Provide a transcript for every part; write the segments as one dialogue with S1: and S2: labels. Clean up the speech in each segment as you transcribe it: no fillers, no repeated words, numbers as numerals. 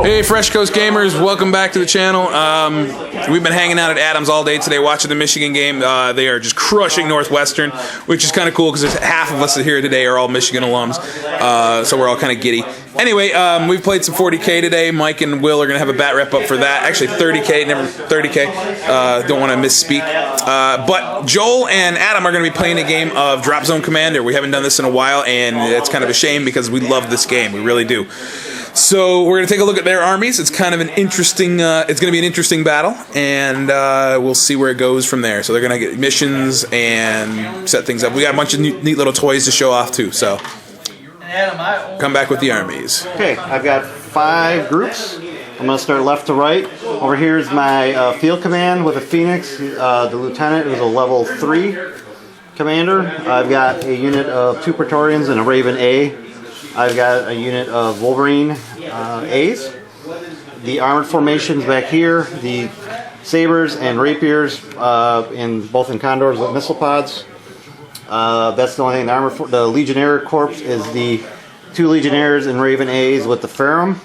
S1: Hey Fresh Coast Gamers, welcome back to the channel. We've been hanging out at Adams all day today watching the Michigan game. They are just crushing Northwestern, which is kind of cool because half of us here today are all Michigan alums, so we're all kind of giddy. Anyway, we've played some 40K today. Mike and Will are going to have a bat rep up for that. Actually 30K, never 30K. Don't want to misspeak. But Joel and Adam are going to be playing a game of Dropzone Commander. We haven't done this in a while, and it's kind of a shame because we love this game. We really do. So we're going to take a look at their armies. It's kind of an interesting, it's going to be an interesting battle, and we'll see where it goes from there. So they're going to get missions and set things up. We got a bunch of neat little toys to show off too, so come back with the armies.
S2: Okay, I've got 5 groups. I'm going to start left to right. Over here is my field command with a Phoenix. The lieutenant is a level 3 commander. I've got a unit of 2 Praetorians and a Raven A. I've got a unit of Wolverine A's. The armored formations back here, the sabers and rapiers, both in condors with missile pods. That's the only thing. The Legionnaire Corps is the 2 Legionnaires and Raven A's with the Ferrum.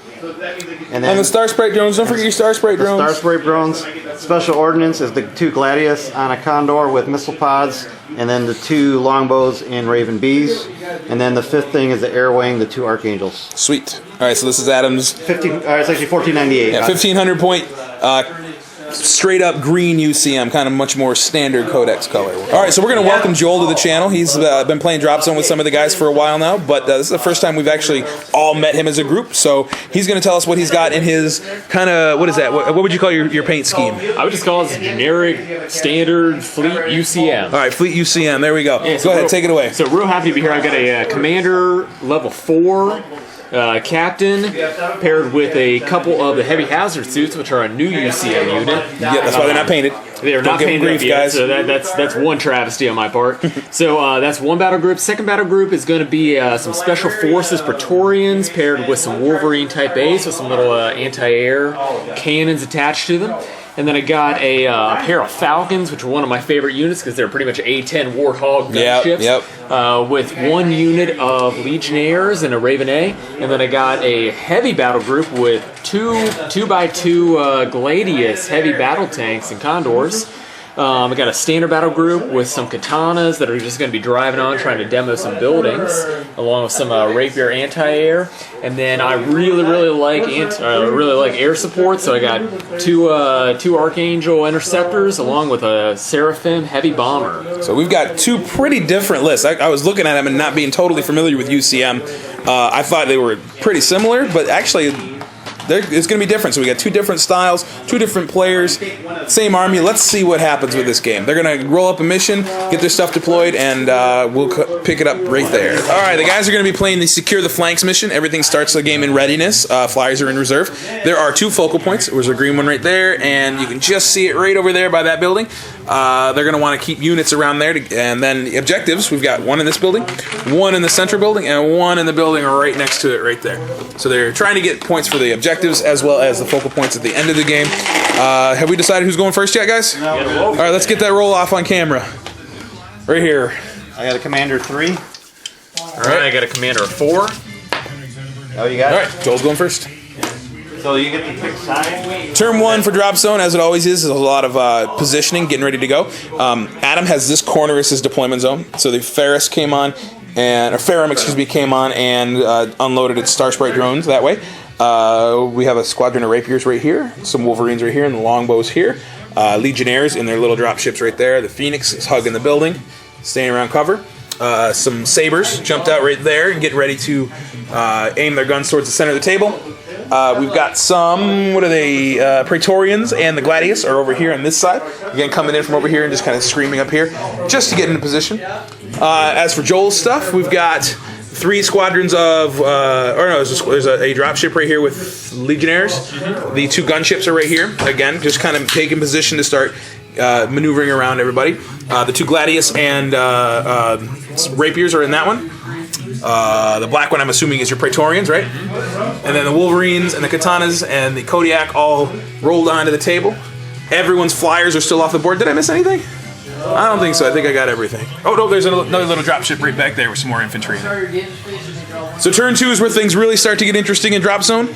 S1: And the Star Sprite drones. Don't forget your Star Sprite drones.
S2: Star Sprite drones. Special Ordnance is the 2 Gladius on a condor with missile pods, and then the 2 longbows in Raven B's. And then the 5th thing is the Air Wing, the 2 Archangels.
S1: Sweet. All right, so this is Adam's.
S2: It's actually 1498.
S1: Yeah, 1500 point. Straight up green UCM, kind of much more standard codex color. All right, so we're going to welcome Joel to the channel. He's been playing Dropzone with some of the guys for a while now, but this is the first time we've actually all met him as a group. So he's going to tell us what he's got in his kind of, what is that? What would you call your paint scheme?
S3: I would just call it generic, standard fleet UCM.
S1: All right, fleet UCM. There we go.
S3: Yeah,
S1: Go ahead, take it away.
S3: So real happy to be here. I've got a commander level 4. Captain paired with a couple of the heavy hazard suits, which are a new UCM unit.
S1: Yeah, that's why they're not painted.
S3: They are not painted up yet, guys. So that's one travesty on my part. So that's one battle group. Second battle group is going to be some Special Forces Praetorians paired with some Wolverine Type A's with some little anti-air cannons attached to them. And then I got a pair of Falcons, which are one of my favorite units because they're pretty much A-10 Warthog gunships. With 1 unit of Legionnaires and a Raven A. And then I got a heavy battle group with 2x2 Gladius heavy battle tanks and Condors. I got a standard battle group with some katanas that are just going to be driving on, trying to demo some buildings, along with some rapier anti-air. And then I really like air support, so I got two Archangel interceptors along with a Seraphim heavy bomber.
S1: So we've got 2 pretty different lists. I was looking at them and not being totally familiar with UCM. I thought they were pretty similar, but actually it's going to be different. So we got 2 different styles, 2 different players, same army. Let's see what happens with this game. They're going to roll up a mission, get their stuff deployed, and we'll pick it up right there. All right, the guys are going to be playing the Secure the Flanks mission. Everything starts the game in readiness. Flyers are in reserve. There are 2 focal points. There's a green one right there, and you can just see it right over there by that building. They're going to want to keep units around there, and then the objectives. We've got 1 in this building, 1 in the center building, and 1 in the building right next to it right there. So they're trying to get points for the objectives as well as the focal points at the end of the game. Have we decided who's going first yet, guys?
S2: No.
S1: All right, let's get that roll off on camera. Right here.
S2: I got a commander 3.
S3: All right, I got a commander 4.
S2: Oh, you got it?
S1: All right, Joel's going first.
S2: So you get to pick side.
S1: Turn 1 for Dropzone, as it always is a lot of positioning, getting ready to go. Adam has this corner as his deployment zone. So the Ferrum came on and unloaded its Star Sprite drones that way. We have a squadron of rapiers right here, some Wolverines right here, and the longbows here. Legionnaires in their little drop ships right there. The Phoenix is hugging the building, staying around cover. Some sabers jumped out right there and getting ready to aim their guns towards the center of the table. We've got some, Praetorians and the Gladius are over here on this side. Again, coming in from over here and just kind of screaming up here just to get into position. As for Joel's stuff, we've got 3 squadrons of, there's a drop ship right here with Legionnaires. The 2 gunships are right here. Again, just kind of taking position to start maneuvering around everybody. The 2 Gladius and rapiers are in that one. The black one, I'm assuming, is your Praetorians, right? And then the Wolverines and the Katanas and the Kodiak all rolled onto the table. Everyone's flyers are still off the board. Did I miss anything? I don't think so. I think I got everything. Oh, no, there's another little drop ship right back there with some more infantry in it. So turn 2 is where things really start to get interesting in Drop Zone.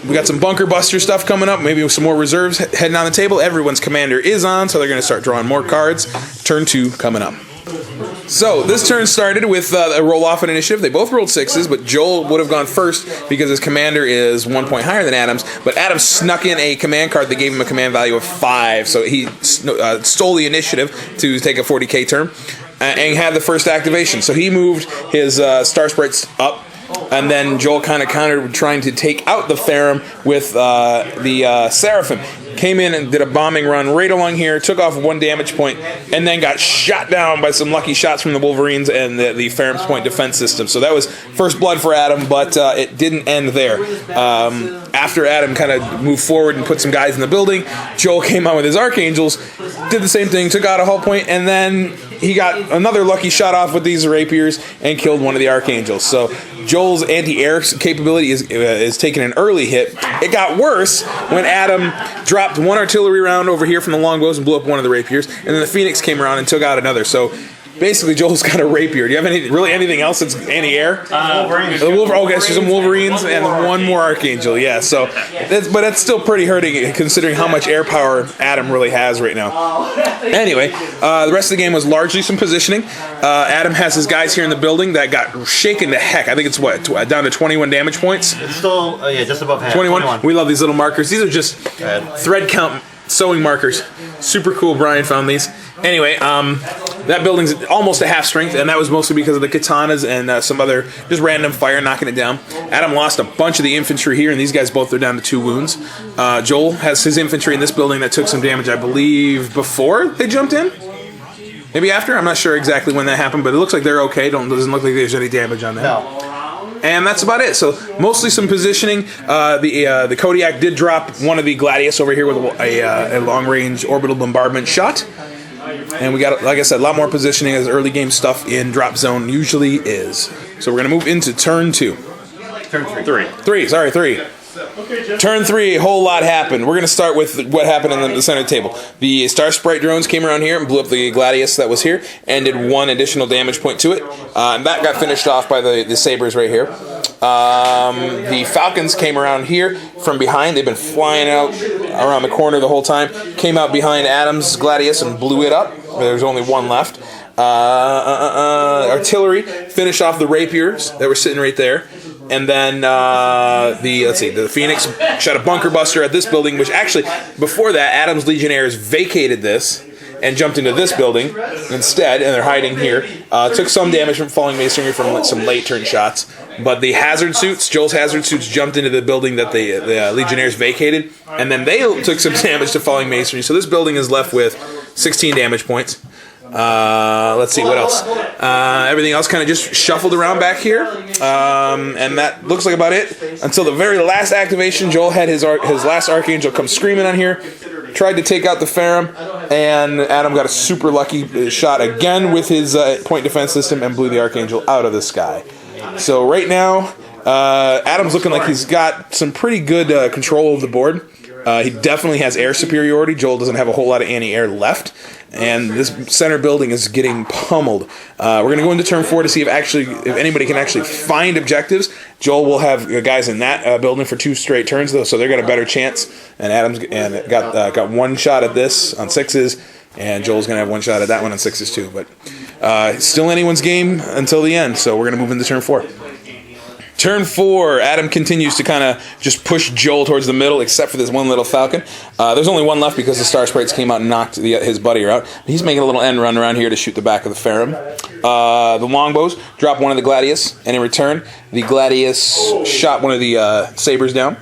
S1: We got some bunker buster stuff coming up, maybe some more reserves heading on the table. Everyone's commander is on, so they're going to start drawing more cards. Turn 2 coming up. So this turn started with a roll-off an initiative. They both rolled 6s, but Joel would have gone first because his commander is 1 point higher than Adam's. But Adam snuck in a command card that gave him a command value of 5, so he stole the initiative to take a 40k turn and had the first activation. So he moved his Star Sprites up. And then Joel kind of countered trying to take out the Ferrum with the Seraphim. Came in and did a bombing run right along here, took off 1 damage point, and then got shot down by some lucky shots from the Wolverines and the Ferrum's point defense system. So that was first blood for Adam, but it didn't end there. After Adam kind of moved forward and put some guys in the building, Joel came out with his Archangels, did the same thing, took out a hull point, and then he got another lucky shot off with these rapiers and killed one of the Archangels. So Joel's anti-air capability is taking an early hit. It got worse when Adam dropped 1 artillery round over here from the longbows and blew up one of the rapiers, and then the Phoenix came around and took out another. So basically, Joel's got a rapier. Do you have anything else that's anti-air?
S2: Wolverines.
S1: Okay, so some Wolverines and 1 more Archangel. Yeah, so but that's still pretty hurting considering how much air power Adam really has right now. Anyway, the rest of the game was largely some positioning. Adam has his guys here in the building that got shaken to heck. I think it's down to 21 damage points.
S2: It's still just above half.
S1: 21. We love these little markers. These are just thread count sewing markers. Super cool. Brian found these. Anyway, that building's almost a half strength, and that was mostly because of the katanas and some other just random fire knocking it down. Adam lost a bunch of the infantry here, and these guys both are down to 2 wounds. Joel has his infantry in this building that took some damage, I believe, before they jumped in? Maybe after? I'm not sure exactly when that happened, but it looks like they're okay. Doesn't look like there's any damage on that.
S2: No.
S1: And that's about it. So mostly some positioning. The Kodiak did drop one of the Gladius over here with a long-range orbital bombardment shot. And we got, like I said, a lot more positioning as early game stuff in Drop Zone usually is. So we're going to move into turn 2.
S2: Turn 3.
S1: 3. Turn 3, a whole lot happened. We're going to start with what happened in the center table. The Star Sprite drones came around here and blew up the Gladius that was here and did 1 additional damage point to it. And that got finished off by the Sabres right here. The Falcons came around here from behind. They've been flying out around the corner the whole time. Came out behind Adam's Gladius and blew it up. There's only 1 left. Artillery finished off the rapiers that were sitting right there. And then the Phoenix shot a bunker buster at this building, which actually, before that, Adam's Legionnaires vacated this and jumped into this building instead, and they're hiding here. Took some damage from falling masonry from some late turn shots, but the hazard suits, Joel's hazard suits, jumped into the building that the Legionnaires vacated, and then they took some damage to falling masonry. So this building is left with 16 damage points. Let's see what else. Everything else kind of just shuffled around back here, and that looks like about it until the very last activation. Joel had his last Archangel come screaming on here, tried to take out the Ferrum, and Adam got a super lucky shot again with his point defense system and blew the Archangel out of the sky. So right now, Adam's looking like he's got some pretty good control of the board. He definitely has air superiority. Joel doesn't have a whole lot of anti-air left. And this center building is getting pummeled. We're going to go into turn 4 to see if anybody can actually find objectives. Joel will have guys in that building for 2 straight turns, though, so they got a better chance. And Adam's got 1 shot at this on 6s, and Joel's going to have 1 shot at that one on 6s too. But still anyone's game until the end, so we're going to move into turn 4. Turn 4, Adam continues to kind of just push Joel towards the middle, except for this one little Falcon. There's only 1 left because the Star Sprites came out and knocked his buddy out. He's making a little end run around here to shoot the back of the Ferrum. The longbows dropped one of the Gladius, and in return, the Gladius shot one of the Sabres down.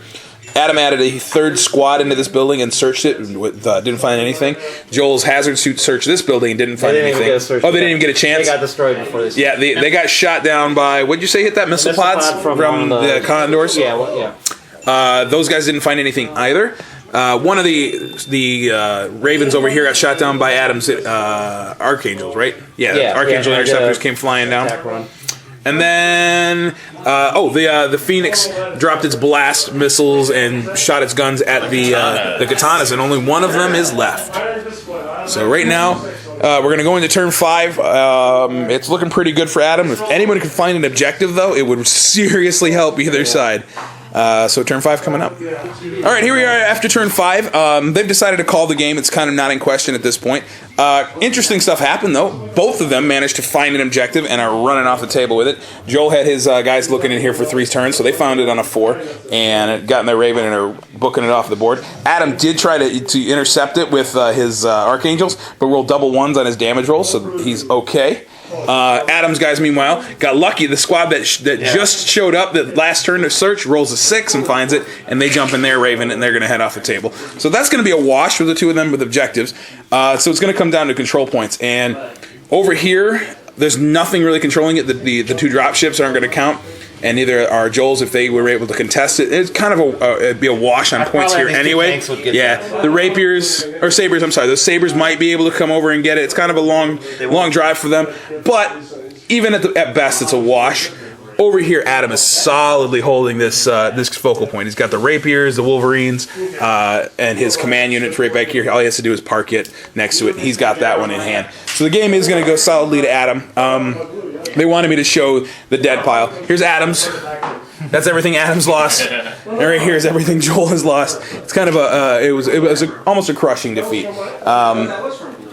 S1: Adam added a 3rd squad into this building and searched it. Didn't find anything. Joel's hazard suit searched this building and didn't find anything. They didn't even get a chance.
S2: They got destroyed before this.
S1: Yeah, they got shot down by, what'd you say hit that? Missile pods from the Condors?
S2: Yeah.
S1: Those guys didn't find anything either. One of the Ravens over here got shot down by Adam's Archangels, right? Yeah, Archangel Interceptors came flying down. And then, the Phoenix dropped its blast missiles and shot its guns at the katanas, and only 1 of them is left. So right now, We're going to go into turn 5. It's looking pretty good for Adam. If anybody could find an objective, though, it would seriously help either side. So turn 5 coming up. All right, here we are after turn 5. They've decided to call the game. It's kind of not in question at this point. Interesting stuff happened, though. Both of them managed to find an objective and are running off the table with it. Joel had his guys looking in here for 3 turns, so they found it on a 4 and got in their Raven and are booking it off the board. Adam did try to intercept it with his Archangels, but rolled double 1s on his damage roll, so he's okay. Adam's guys, meanwhile, got lucky. The squad that just showed up the last turn to search rolls a 6 and finds it, and they jump in their Raven, and they're going to head off the table. So that's going to be a wash for the 2 of them with objectives. So it's going to come down to control points. And over here, there's nothing really controlling it. The 2 drop ships aren't going to count. And neither are Joel's if they were able to contest it. It's kind of it'd be a wash on points here anyway. Yeah, the rapiers or sabers. I'm sorry, those sabers might be able to come over and get it. It's kind of a long drive for them, but even at best, it's a wash. Over here, Adam is solidly holding this focal point. He's got the rapiers, the wolverines, and his command units right back here. All he has to do is park it next to it. He's got that one in hand. So the game is going to go solidly to Adam. They wanted me to show the dead pile. Here's Adam's. That's everything Adam's lost. And right here is everything Joel has lost. It's kind of it was almost a crushing defeat.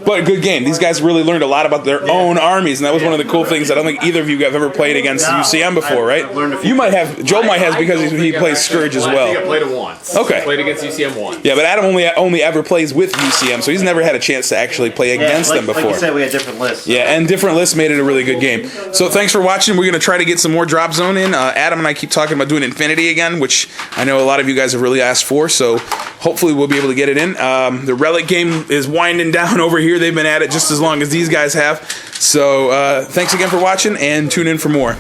S1: But a good game. These guys really learned a lot about their own armies, and that was one of the cool things. I don't think either of you have ever played against UCM before, right? You might have. Joel might have because he plays Scourge as well.
S3: I think I played it once.
S1: Okay.
S3: Played against UCM once.
S1: Yeah, but Adam only ever plays with UCM, so he's never had a chance to actually play against them before.
S2: Like you said, we had different lists.
S1: Yeah, and different lists made it a really good game. So thanks for watching. We're going to try to get some more Dropzone in. Adam and I keep talking about doing Infinity again, which I know a lot of you guys have really asked for, so hopefully we'll be able to get it in. The Relic game is winding down over here. They've been at it just as long as these guys have. So thanks again for watching, and tune in for more.